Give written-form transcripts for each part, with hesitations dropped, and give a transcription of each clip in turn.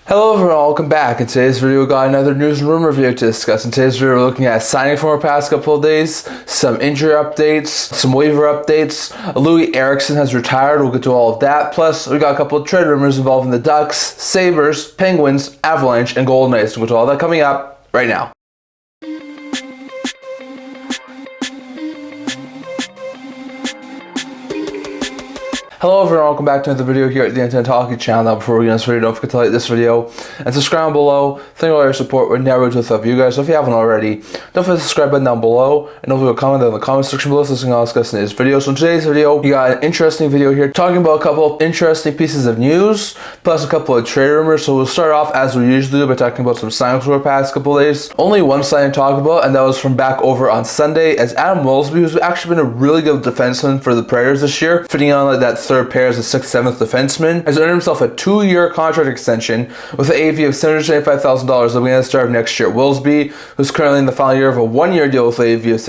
Hello everyone, welcome back. In today's video, we got another news and rumor video to discuss. In today's video, we're looking at signing from our past couple of days, some injury updates, some waiver updates. Loui Eriksson has retired, we'll get to all of that. Plus, we got a couple of trade rumors involving the Ducks, Sabres, Penguins, Avalanche, and Golden Knights. We'll get to all that coming up right now. Hello everyone, welcome back to another video here at the Internet Hockey Channel. Now before we get into this video, don't forget to like this video and subscribe below. Thank you all your support. We're never to love you guys. So if you haven't already, don't forget to subscribe button down below and don't forget to comment in the comment section below so we can all discuss in this video. So in today's video, we got an interesting video here talking about a couple of interesting pieces of news, plus a couple of trade rumors. So we'll start off as we usually do by talking about some signings for the past couple of days. Only one signing to talk about, and that was from back over on Sunday as Adam Wilsby, who's actually been a really good defenseman for the Preds this year, fitting on like that third pair as a 6th, 7th defenseman, has earned himself a 2-year contract extension with an AAV of $775,000 that we at the start of next year. Wilsby, who's currently in the final year of a 1-year deal with an AAV of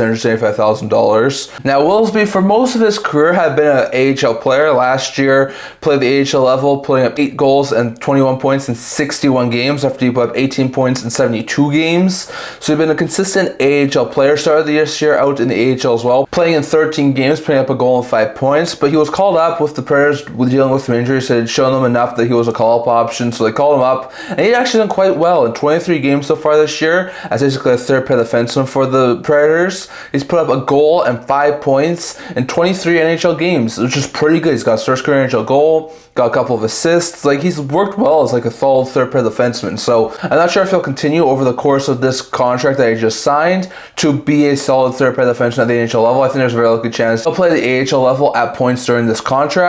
$775,000. Now, Wilsby, for most of his career, had been an AHL player. Last year, played the AHL level, putting up 8 goals and 21 points in 61 games after he put up 18 points in 72 games. So he's been a consistent AHL player. Started this year out in the AHL as well, playing in 13 games, putting up a goal and 5 points. But he was called up with the Preds with dealing with some injuries, so it had shown them enough that he was a call-up option, so they called him up, and he actually done quite well in 23 games so far this year as basically a third pair defenseman for the Predators. He's put up a goal and 5 points in 23 NHL games, which is pretty good. He's got his first career NHL goal, got a couple of assists. Like, he's worked well as like a solid third pair defenseman. So I'm not sure if he'll continue over the course of this contract that he just signed to be a solid third pair defenseman at the NHL level. I think there's a very good chance he'll play the AHL level at points during this contract.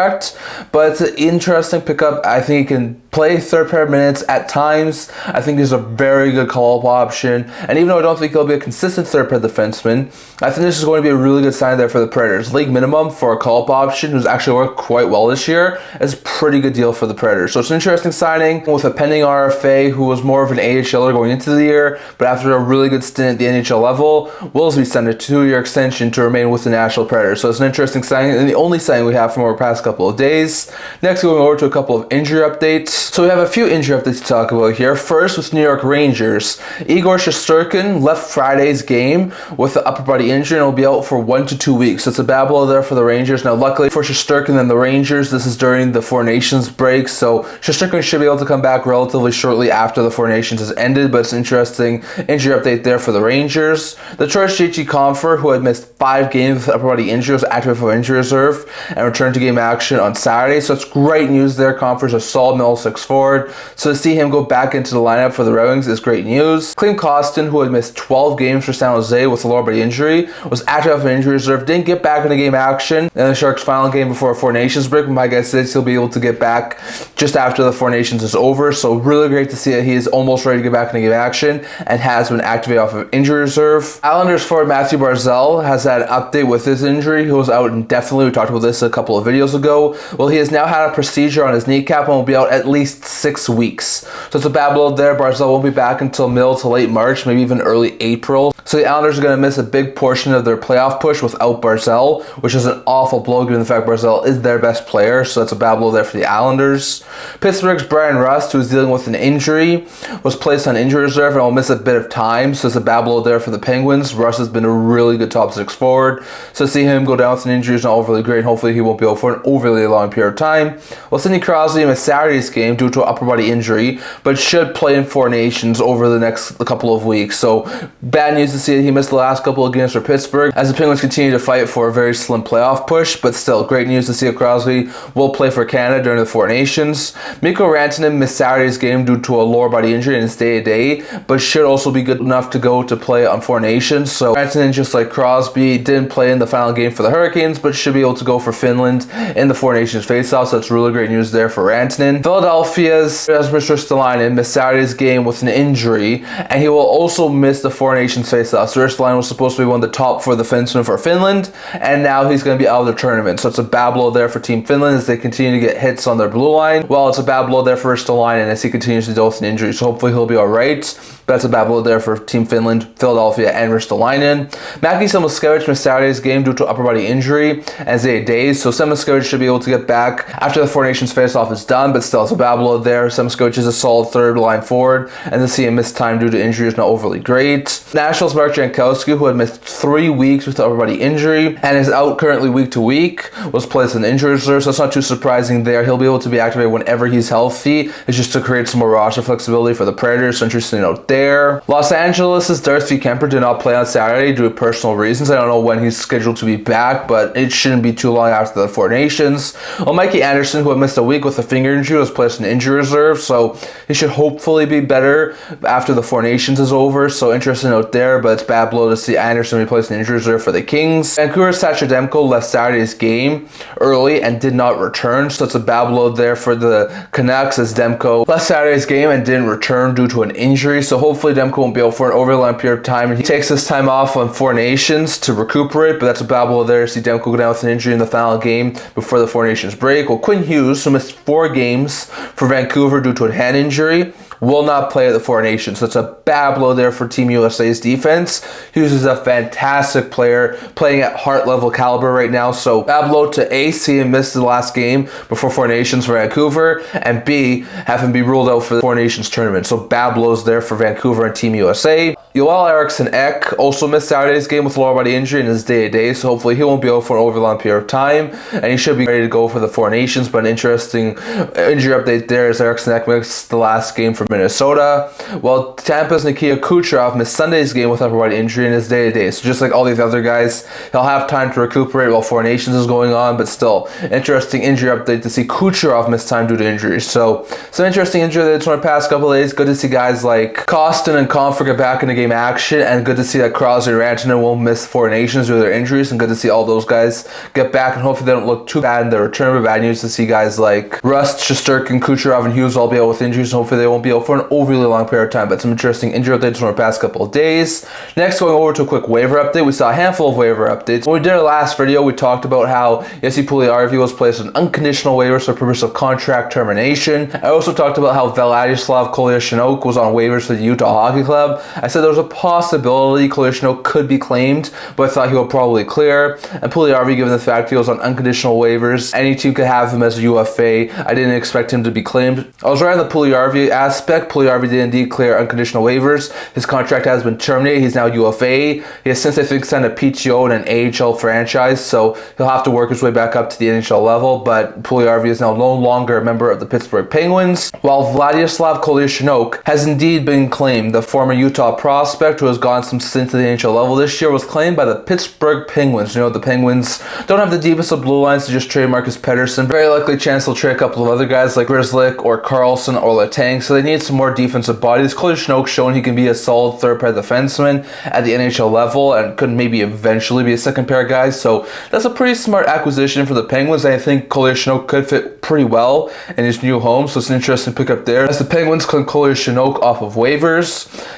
But it's an interesting pickup. I think he can play third pair minutes at times. I think he's a very good call-up option. And even though I don't think he'll be a consistent third pair defenseman, I think this is going to be a really good sign there for the Predators. League minimum for a call-up option who's actually worked quite well this year is a pretty good deal for the Predators. So it's an interesting signing with a pending RFA who was more of an AHLer going into the year, but after a really good stint at the NHL level, Wilsby signed a 2-year extension to remain with the Nashville Predators. So it's an interesting signing and the only signing we have from our past couple of days. Next, going over to a couple of injury updates. So we have a few injury updates to talk about here. First, with New York Rangers, Igor Shesterkin left Friday's game with an upper body injury and will be out for 1 to 2 weeks. So it's a bad blow there for the Rangers. Now, luckily for Shesterkin and the Rangers, this is during the Four Nations break, so Shesterkin should be able to come back relatively shortly after the Four Nations has ended, but it's an interesting injury update there for the Rangers. Detroit's JT Compher, who had missed 5 games with upper body injury, was active for injury reserve and returned to game action on Saturday. So it's great news there. Compher's a solid middle 6 forward. So to see him go back into the lineup for the Red Wings is great news. Kostin, who had missed 12 games for San Jose with a lower body injury, was active for injury reserve, didn't get back into game action in the Sharks' final game before a Four Nations break. My guess is he'll be able to get back just after the Four Nations is over. So really great to see that he is almost ready to get back into game action and has been activated off of injury reserve. Islanders forward Matthew Barzal has had an update with his injury. He was out indefinitely. We talked about this a couple of videos ago. Well, he has now had a procedure on his kneecap and will be out at least 6 weeks. So it's a bad blow there. Barzal won't be back until middle to late March, maybe even early April. So the Islanders are going to miss a big portion of their playoff push without Barzal, which is an awful blow given the fact Barzal is their best player. So that's a bad blow there for the Islanders. Pittsburgh's Brian Rust, who is dealing with an injury, was placed on injury reserve and will miss a bit of time. So it's a bad blow there for the Penguins. Rust has been a really good top 6 forward. So to see him go down with an injury is not overly great. Hopefully he won't be out for an overly long period of time. Well, Sidney Crosby missed Saturday's game due to an upper body injury, but should play in Four Nations over the next couple of weeks. So bad news to see that he missed the last couple of games for Pittsburgh as the Penguins continue to fight for a very slim playoff push, but still great news to see that Crosby will play for Canada during the Four Nations. Mikko Rantanen missed Saturday's game due to a lower body injury in his day-to-day, but should also be good enough to go to play on Four Nations. So Rantanen, just like Crosby, didn't play in the final game for the Hurricanes, but should be able to go for Finland in the Four Nations face-off. So that's really great news there for Rantanen. Philadelphia's Rasmus Ristolainen missed Saturday's game with an injury, and he will also miss the Four Nations face-off. So Ristolainen was supposed to be one of the top 4 defensemen for Finland, and now he's going to be out of the tournament. So it's a bad blow there for Team Finland as they continue to get hits on their blue line. Well, it's a bad blow there for Ristolainen as he continues to deal with an injury. So hopefully he'll be alright. That's a bad blow there for Team Finland, Philadelphia, and Ristolainen. Mackie Samoskevich missed Saturday's game due to upper body injury as 8 days. So Samoskevich should be able to get back after the Four Nations face-off is done, but still it's a bad bad blood there. Semskovic is a solid third line forward, and to see him miss time due to injury is not overly great. Nashville's Mark Jankowski, who had missed 3 weeks with upper body injury and is out currently week to week, was placed in injury reserve, so it's not too surprising there. He'll be able to be activated whenever he's healthy. It's just to create some more roster flexibility for the Predators, so interesting note there. Los Angeles' Darcy Compher did not play on Saturday due to personal reasons. I don't know when he's scheduled to be back, but it shouldn't be too long after the Four Nations. Well, Mikey Anderson, who had missed a week with a finger injury, was placed in injury reserve, so he should hopefully be better after the Four Nations is over, so interesting note there, but it's bad blow to see Anderson be placed in injury reserve for the Kings. Vancouver's Thatcher Demko left Saturday's game early and did not return, so it's a bad blow there for the Canucks as Demko left Saturday's game and didn't return due to an injury, so hopefully Demko won't be out for an overly long period of time, and he takes this time off on Four Nations to recuperate, but that's a bad blow there to see Demko go down with an injury in the final game before the Four Nations break. Well, Quinn Hughes, who missed 4 games for Vancouver due to a hand injury, will not play at the Four Nations. So it's a bad blow there for Team USA's defense. Hughes is a fantastic player, playing at heart level caliber right now. So bad blow to A, see him miss the last game before Four Nations for Vancouver, and B, have him be ruled out for the Four Nations tournament. So bad blows there for Vancouver and Team USA. Loui Eriksson also missed Saturday's game with lower body injury in his day-to-day, so hopefully he won't be out for an over long period of time, and he should be ready to go for the Four Nations. But an interesting injury update there is Eriksson missed the last game for Minnesota, while Tampa's Nikita Kucherov missed Sunday's game with upper body injury in his day-to-day. So just like all these other guys, he'll have time to recuperate while Four Nations is going on, but still, interesting injury update to see Kucherov miss time due to injuries. So some interesting injury that's from the past couple of days. Good to see guys like Kostin and Compher get back into game action, and good to see that Crosby and Rantanen won't miss Four Nations due to their injuries, and good to see all those guys get back, and hopefully they don't look too bad in their return. But bad news to see guys like Rust, Shesterkin, Kucherov, and Hughes all be out with injuries, and hopefully they won't be out for an overly long period of time. But some interesting injury updates from the past couple of days. Next, going over to a quick waiver update. We saw a handful of waiver updates. When we did our last video, we talked about how Jesse Puljujarvi was placed on unconditional waivers for purpose of contract termination. I also talked about how Vladislav Kolyachonok was on waivers for the Utah Hockey Club. I said there was a possibility Kolyachonok could be claimed, but I thought he would probably clear. And Puljujarvi, given the fact he was on unconditional waivers, any team could have him as a UFA. I didn't expect him to be claimed. I was right on the Puljujarvi aspect. Puljujarvi did indeed clear unconditional waivers. His contract has been terminated. He's now UFA. He has since, I think, signed a PTO and an AHL franchise, so he'll have to work his way back up to the NHL level. But Puljujarvi is now no longer a member of the Pittsburgh Penguins, while Vladislav Kolyachonok has indeed been claimed. The former Utah prospect, who has gone some stint to the NHL level this year, was claimed by the Pittsburgh Penguins. You know, the Penguins don't have the deepest of blue lines to just trade Marcus Pettersson. Very likely chance they'll trade a couple of other guys like Grzelcyk or Carlson or Letang, so they need some more defensive bodies. Kolyachonok's shown he can be a solid third-pair defenseman at the NHL level and could maybe eventually be a second-pair guy, so that's a pretty smart acquisition for the Penguins. I think Kolyachonok could fit pretty well in his new home, so it's an interesting pickup there as the Penguins claim Kolyachonok off of waivers.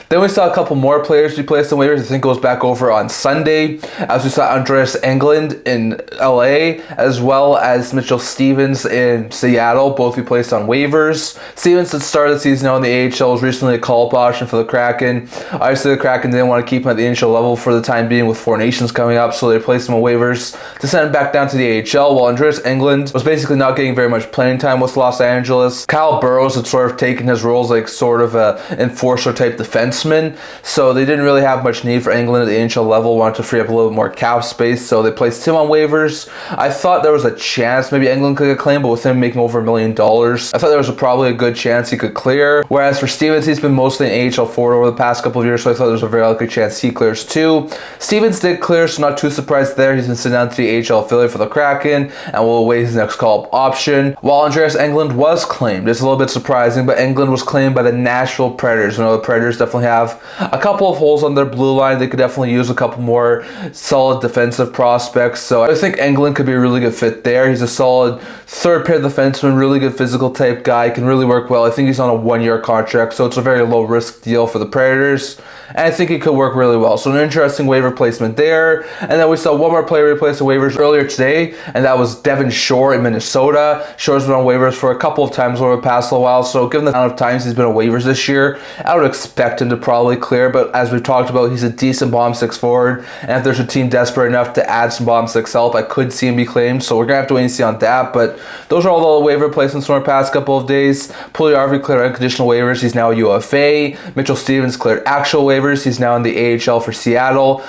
Then we saw a couple more players be placed on waivers. I think goes back over on Sunday, as we saw Andreas Englund in LA, as well as Mitchell Stevens in Seattle, both be placed on waivers. Stevens had started the season now in the AHL, was recently a call-up option for the Kraken. Obviously, the Kraken didn't want to keep him at the NHL level for the time being with Four Nations coming up, so they placed him on waivers to send him back down to the AHL, while Andreas Englund was basically not getting very much playing time with Los Angeles. Kyle Burrows had sort of taken his roles like sort of a enforcer-type defenseman, so they didn't really have much need for Englund at the NHL level, wanted to free up a little bit more cap space, so they placed him on waivers. I thought there was a chance maybe Englund could get claimed, but with him making over $1 million, I thought there was probably a good chance he could clear. Whereas for Stevens, he's been mostly an AHL forward over the past couple of years, so I thought there was a very likely chance he clears too. Stevens did clear, so not too surprised there. He's been sent down to the AHL affiliate for the Kraken and will await his next call-up option. While Andreas Englund was claimed, it's a little bit surprising, but Englund was claimed by the Nashville Predators. You know, the Predators definitely have a couple of holes on their blue line. They could definitely use a couple more solid defensive prospects, so I think Englund could be a really good fit there. He's a solid third-pair defenseman, really good physical type guy, can really work well. I think he's on a 1-year contract, so it's a very low-risk deal for the Predators, and I think he could work really well. So an interesting waiver placement there. And then we saw one more player replace the waivers earlier today, and that was Devin Shore in Minnesota. Shore's been on waivers for a couple of times over the past little while, so given the amount of times he's been on waivers this year, I would expect him to probably clear player, but as we've talked about, he's a decent bottom six forward, and if there's a team desperate enough to add some bottom six help, I could see him be claimed, so we're going to have to wait and see on that. But those are all the waiver placements from our past couple of days. Puljujarvi cleared unconditional waivers, he's now a UFA. Mitchell Stevens cleared actual waivers, he's now in the AHL for Seattle.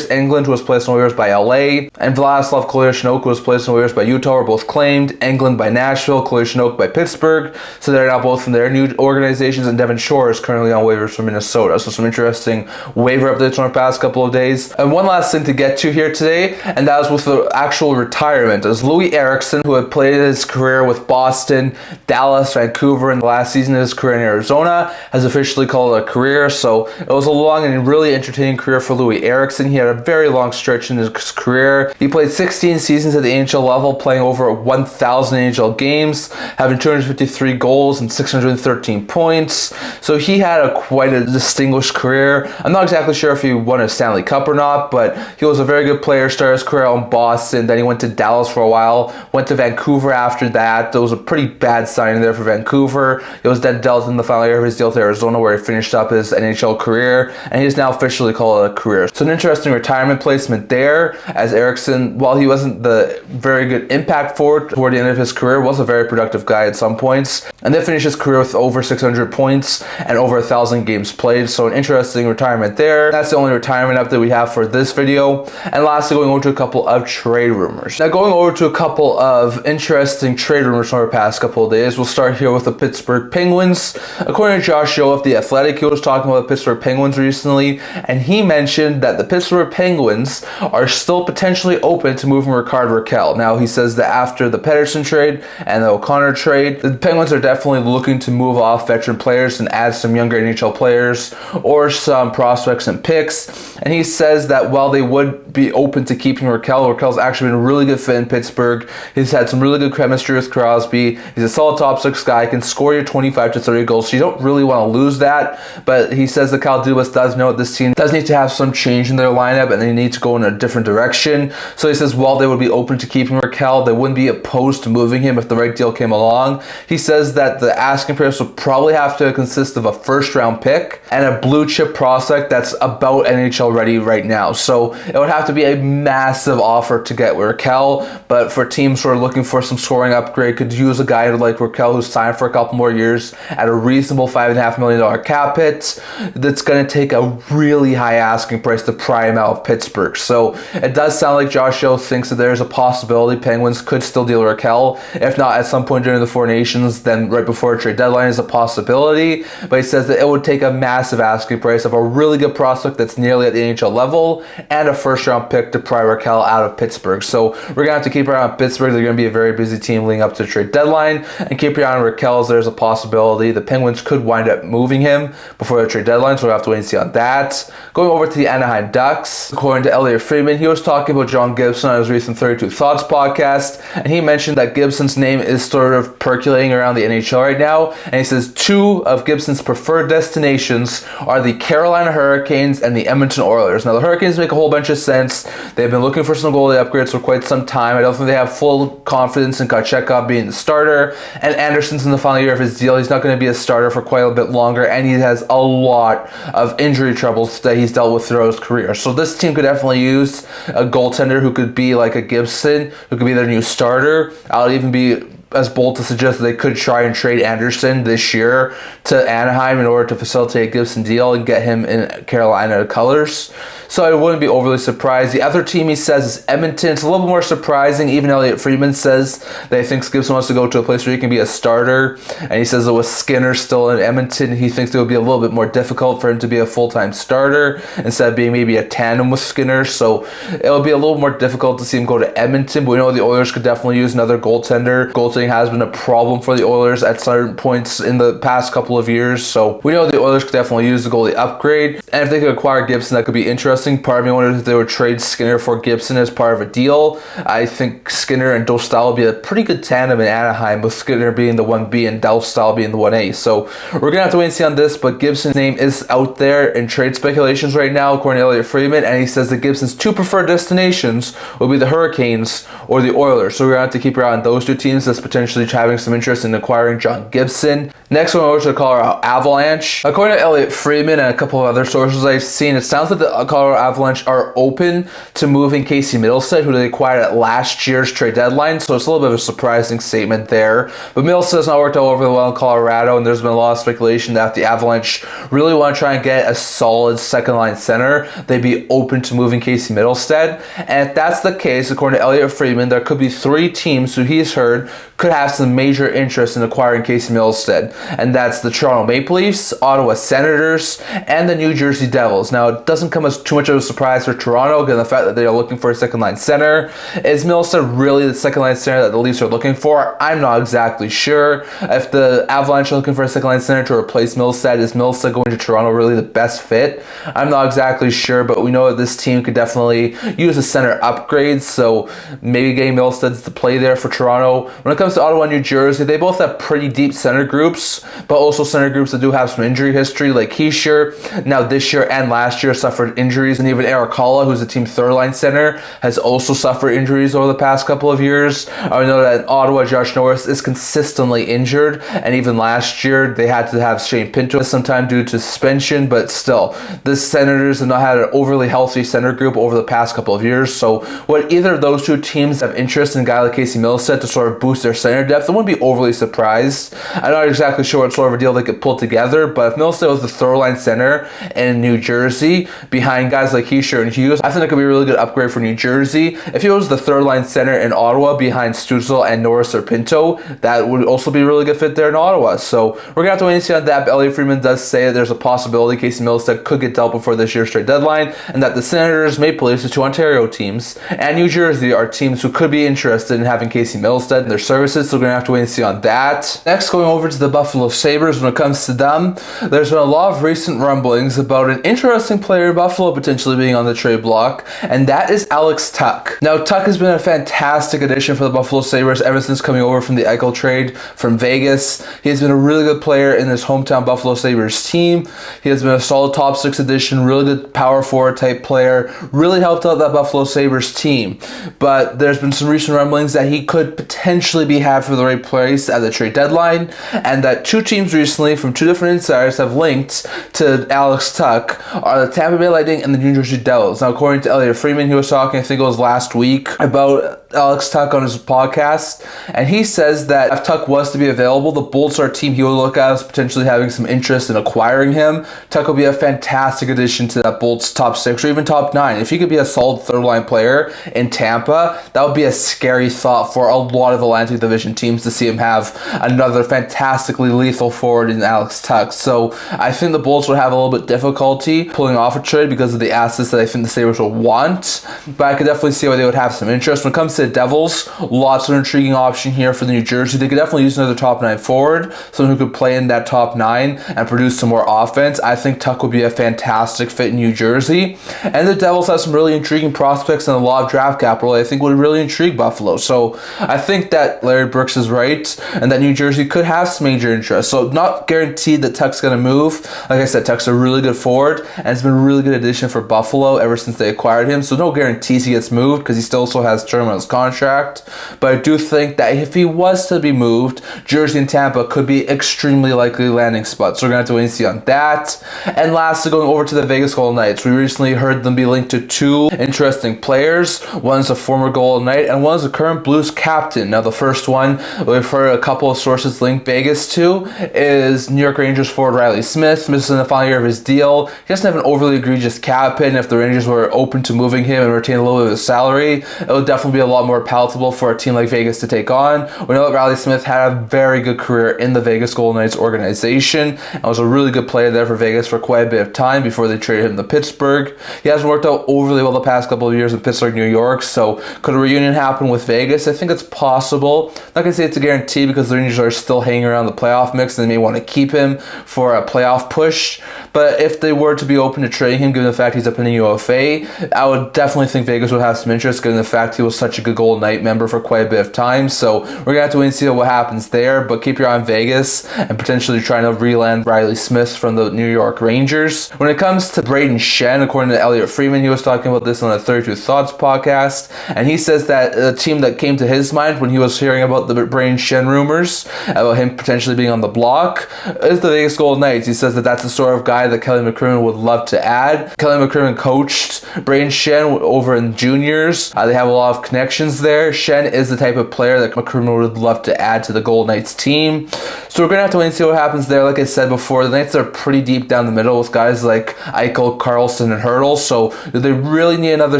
Englund, who was placed on waivers by LA, and Vladislav Kolyachonok, who was placed on waivers by Utah, were both claimed. Englund by Nashville, Kolyachonok by Pittsburgh, so they're now both in their new organizations, and Devin Shore is currently on waivers for Minnesota. So some interesting waiver updates from our past couple of days. And one last thing to get to here today, and that was with the actual retirement, as Loui Eriksson, who had played his career with Boston, Dallas, Vancouver, and the last season of his career in Arizona, has officially called it a career. So it was a long and really entertaining career for Loui Eriksson. He had a very long stretch in his career. He played 16 seasons at the NHL level, playing over 1,000 NHL games, having 253 goals and 613 points. So he had quite a distinguished career. I'm not exactly sure if he won a Stanley Cup or not, but he was a very good player. Started his career out in Boston, then he went to Dallas for a while, went to Vancouver after that. There was a pretty bad signing there for Vancouver. He was then dealt in the final year of his deal to Arizona, where he finished up his NHL career, and he's now officially called it a career. So an interesting retirement placement there, as Eriksson, while he wasn't the very good impact forward toward the end of his career, was a very productive guy at some points, and then finished his career with over 600 points and over 1,000 games played. So an interesting retirement there. That's the only retirement update we have for this video. And lastly, going over to a couple of trade rumors. Now, going over to a couple of interesting trade rumors from our past couple of days, we'll start here with the Pittsburgh Penguins. According to Josh Yohr of The Athletic, he was talking about the Pittsburgh Penguins recently, and he mentioned that the Pittsburgh Penguins are still potentially open to moving Rakell. Now, he says that after the Pettersson trade and the O'Connor trade, the Penguins are definitely looking to move off veteran players and add some younger NHL players or some prospects and picks. And he says that while they would be open to keeping Rakell's actually been a really good fit in Pittsburgh. He's had some really good chemistry with Crosby. He's a solid top six guy, can score your 25 to 30 goals, so you don't really want to lose that. But he says that Kyle Dubas does know that this team does need to have some change in their lineup and they need to go in a different direction. So he says while they would be open to keeping Rakell, they wouldn't be opposed to moving him if the right deal came along. He says that the asking price would probably have to consist of a first round pick and a blue chip prospect that's about NHL ready right now. So it would have to be a massive offer to get Rakell, but for teams who are looking for some scoring upgrade, could use a guy like Rakell who's signed for a couple more years at a reasonable $5.5 million cap hit. That's going to take a really high asking price to pry him out of Pittsburgh. So it does sound like Josh Yohr thinks that there's a possibility Penguins could still deal Rakell. If not at some point during the Four Nations, then right before a trade deadline is a possibility. But he says that it would take a massive asking price of a really good prospect that's nearly at the NHL level and a first round pick to pry Rakell out of Pittsburgh. So we're going to have to keep our eye on Pittsburgh. They're going to be a very busy team leading up to the trade deadline, and keep your eye on Rakell as there's a possibility the Penguins could wind up moving him before the trade deadline, so we'll have to wait and see on that. Going over to the Anaheim Ducks, according to Loui Friedman, he was talking about John Gibson on his recent 32 Thoughts podcast, and he mentioned that Gibson's name is sort of percolating around the NHL right now, and he says two of Gibson's preferred destinations are the Carolina Hurricanes and the Edmonton Oilers. Now, the Hurricanes make a whole bunch of sense. They've been looking for some goalie upgrades for quite some time. I don't think they have full confidence in Kochetkov being the starter, and Anderson's in the final year of his deal. He's not going to be a starter for quite a bit longer, and he has a lot of injury troubles that he's dealt with throughout his career. So this team could definitely use a goaltender who could be like a Gibson, who could be their new starter. I'll even be as bold to suggest that they could try and trade Anderson this year to Anaheim in order to facilitate a Gibson deal and get him in Carolina colors. So I wouldn't be overly surprised. The other team he says is Edmonton. It's a little bit more surprising. Even Loui Friedman says that he thinks Gibson wants to go to a place where he can be a starter. And he says that with Skinner still in Edmonton, he thinks it would be a little bit more difficult for him to be a full-time starter instead of being maybe a tandem with Skinner. So it'll be a little more difficult to see him go to Edmonton. But we know the Oilers could definitely use another goaltender. Goaltending has been a problem for the Oilers at certain points in the past couple of years. So we know the Oilers could definitely use the goalie upgrade. And if they could acquire Gibson, that could be interesting. Part of me wonders if they would trade Skinner for Gibson as part of a deal. I think Skinner and Dostal would be a pretty good tandem in Anaheim, with Skinner being the 1B and Dostal being the 1A. So we're going to have to wait and see on this, but Gibson's name is out there in trade speculations right now, according to Loui Friedman, and he says that Gibson's two preferred destinations will be the Hurricanes or the Oilers. So we're going to have to keep our eye on those two teams as potentially having some interest in acquiring John Gibson. Next, we're over to the Colorado Avalanche. According to Elliotte Friedman and a couple of other sources I've seen, it sounds like the Colorado Avalanche are open to moving Casey Mittlestadt, who they acquired at last year's trade deadline, so it's a little bit of a surprising statement there. But Mittlestadt's not worked out overly well in Colorado, and there's been a lot of speculation that if the Avalanche really want to try and get a solid second-line center, they'd be open to moving Casey Mittlestadt. And if that's the case, according to Elliotte Friedman, there could be 3 teams who he's heard could have some major interest in acquiring Casey Mittlestadt. And that's the Toronto Maple Leafs, Ottawa Senators, and the New Jersey Devils. Now, it doesn't come as too much of a surprise for Toronto, given the fact that they are looking for a second-line center. Is Mittlestadt really the second-line center that the Leafs are looking for? I'm not exactly sure. If the Avalanche are looking for a second-line center to replace Mittlestadt, is Mittlestadt going to Toronto really the best fit? I'm not exactly sure, but we know that this team could definitely use a center upgrade, so maybe getting Mittlestadt to play there for Toronto. When it comes to Ottawa and New Jersey, they both have pretty deep center groups, but also center groups that do have some injury history, like Kucherov, now this year and last year suffered injuries, and even Rakell, who's the team's third-line center, has also suffered injuries over the past couple of years. I know that in Ottawa, Josh Yohr is consistently injured, and even last year they had to have Shane Pinto sometime due to suspension, but still, the Senators have not had an overly healthy center group over the past couple of years, so would either of those 2 teams have interest in a guy like Casey Mittlestadt to sort of boost their center depth? I wouldn't be overly surprised. I'm not exactly sure what sort of a deal they could pull together, but if Mittlestadt was the third-line center in New Jersey behind guys like Kucherov and Hughes, I think it could be a really good upgrade for New Jersey. If he was the third-line center in Ottawa behind Stützle and Norris or Pinto, that would also be a really good fit there in Ottawa. So we're going to have to wait and see on that, but Elliotte Friedman does say that there's a possibility Casey Mittlestadt could get dealt before this year's trade deadline, and that the Senators, Maple Leafs, the 2 Ontario teams, and New Jersey are teams who could be interested in having Casey Mittlestadt in their services, so we're going to have to wait and see on that. Next, going over to the Buffalo Sabres, when it comes to them, there's been a lot of recent rumblings about an interesting player in Buffalo potentially being on the trade block, and that is Alex Tuch. Now, Tuch has been a fantastic addition for the Buffalo Sabres ever since coming over from the Eichel trade from Vegas. He has been a really good player in his hometown Buffalo Sabres team. He has been a solid top 6 addition, really good power forward type player, really helped out that Buffalo Sabres team. But there's been some recent rumblings that he could potentially be had for the right price at the trade deadline, and that 2 teams recently from 2 different insiders have linked to Alex Tuch are the Tampa Bay Lightning and the New Jersey Devils. Now, according to Elliotte Friedman, he was talking, I think it was last week, about Alex Tuch on his podcast, and he says that if Tuch was to be available, the Bolts are a team he would look at as potentially having some interest in acquiring him. Tuch will be a fantastic addition to that Bolts top 6 or even top 9. If he could be a solid third-line player in Tampa, that would be a scary thought for a lot of Atlantic Division teams to see him have another fantastically lethal forward in Alex Tuch. So I think the Bolts would have a little bit difficulty pulling off a trade because of the assets that I think the Sabres will want, but I could definitely see why they would have some interest. When it comes to the Devils, lots of intriguing option here for the New Jersey. They could definitely use another top 9 forward, someone who could play in that top 9 and produce some more offense. I think Tuch would be a fantastic fit in New Jersey, and the Devils have some really intriguing prospects and a lot of draft capital I think would really intrigue Buffalo. So I think that Larry Brooks is right and that New Jersey could have some major interest. So not guaranteed that Tuch's going to move. Like I said, Tuch's a really good forward, and it's been a really good addition for Buffalo ever since they acquired him. So no guarantees he gets moved because he still also has term on his contract. But I do think that if he was to be moved, Jersey and Tampa could be extremely likely landing spots. So we're going to have to wait and see on that. And lastly, going over to the Vegas Golden Knights, we recently heard them be linked to 2 interesting players. One's a former Golden Knight and one's a current Blues captain. Now the first one we've heard a couple of sources link Vegas to is New York Rangers forward Riley Smith. Smith is in the final year of his deal. He doesn't have an overly egregious cap hit, and if the Rangers were open to moving him and retain a little bit of his salary, it would definitely be a lot more palatable for a team like Vegas to take on. We know that Riley Smith had a very good career in the Vegas Golden Knights organization and was a really good player there for Vegas for quite a bit of time before they traded him to Pittsburgh. He hasn't worked out overly well the past couple of years in Pittsburgh, New York, so could a reunion happen with Vegas? I think it's possible. Not going to say it's a guarantee because the Rangers are still hanging around the playoff mix and they may want to keep him for a playoff push, but if they were to be open to trading him, given the fact he's up in the UFA, I would definitely think Vegas would have some interest given the fact he was such a good Golden Knight member for quite a bit of time. So we're going to have to wait and see what happens there, but keep your eye on Vegas and potentially trying to re-land Riley Smith from the New York Rangers. When it comes to Brayden Schenn, according to Elliotte Friedman, he was talking about this on the 32 Thoughts podcast, and he says that the team that came to his mind when he was hearing about the Brayden Schenn rumors, about him potentially being on the block is the Vegas Golden Knights. He says that that's the sort of guy that Kelly McCrimmon would love to add. Kelly McCrimmon coached Braden Shen over in juniors. They have a lot of connections there. Shen is the type of player that McCrimmon would love to add to the Golden Knights team. So we're going to have to wait and see what happens there. Like I said before, the Knights are pretty deep down the middle with guys like Eichel, Karlsson, and Hurdle. So do they really need another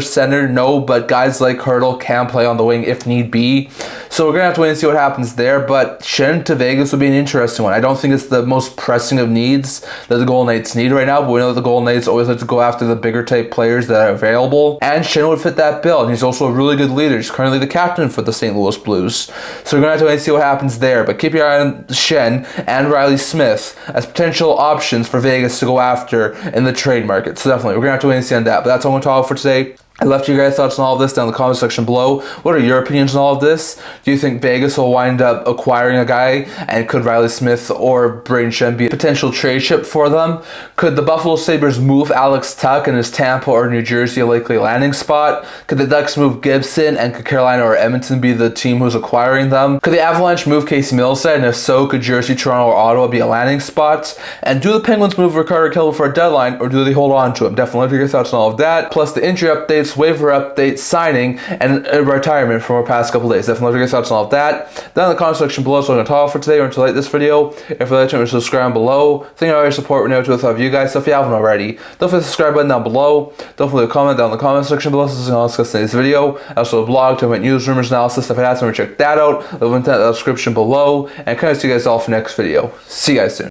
center? No, but guys like Hurdle can play on the wing if need be. So we're going to have to wait and see what happens there. But Shen to Vegas would be an interesting one. I don't think it's the most pressing of needs that the Golden Knights need right now, but we know that the Golden Knights always like to go after the bigger type players that are available. And Shen would fit that bill. And he's also a really good leader. He's currently the captain for the St. Louis Blues. So we're going to have to wait and see what happens there. But keep your eye on Shen and Riley Smith as potential options for Vegas to go after in the trade market. So definitely, we're going to have to wait and see on that. But that's all I'm going to talk about for today. I left you guys' thoughts on all of this down in the comment section below. What are your opinions on all of this? Do you think Vegas will wind up acquiring a guy? And could Riley Smith or Braden Shen be a potential trade chip for them? Could the Buffalo Sabres move Alex Tuch and is Tampa or New Jersey a likely landing spot? Could the Ducks move Gibson and could Carolina or Edmonton be the team who's acquiring them? Could the Avalanche move Casey Mittlestadt, and if so, could Jersey, Toronto, or Ottawa be a landing spot? And do the Penguins move Rakell before a deadline, or do they hold on to him? Definitely let me know your thoughts on all of that. Plus the injury updates, waiver updates, signing, and retirement from our past couple days. Definitely let me know your thoughts on all of that down in the comment section below. So I'm going to talk for today or until like this video. If you'd like to subscribe below, thank you for your support. We're now to a you guys. So if you haven't already, don't forget the subscribe button down below. Don't forget to comment down in the comment section below. So this is going to discuss today's video. Also a blog, tournament news, rumors, analysis. If you have to check that out, the link in the description below. And kind of see you guys all for the next video. See you guys soon.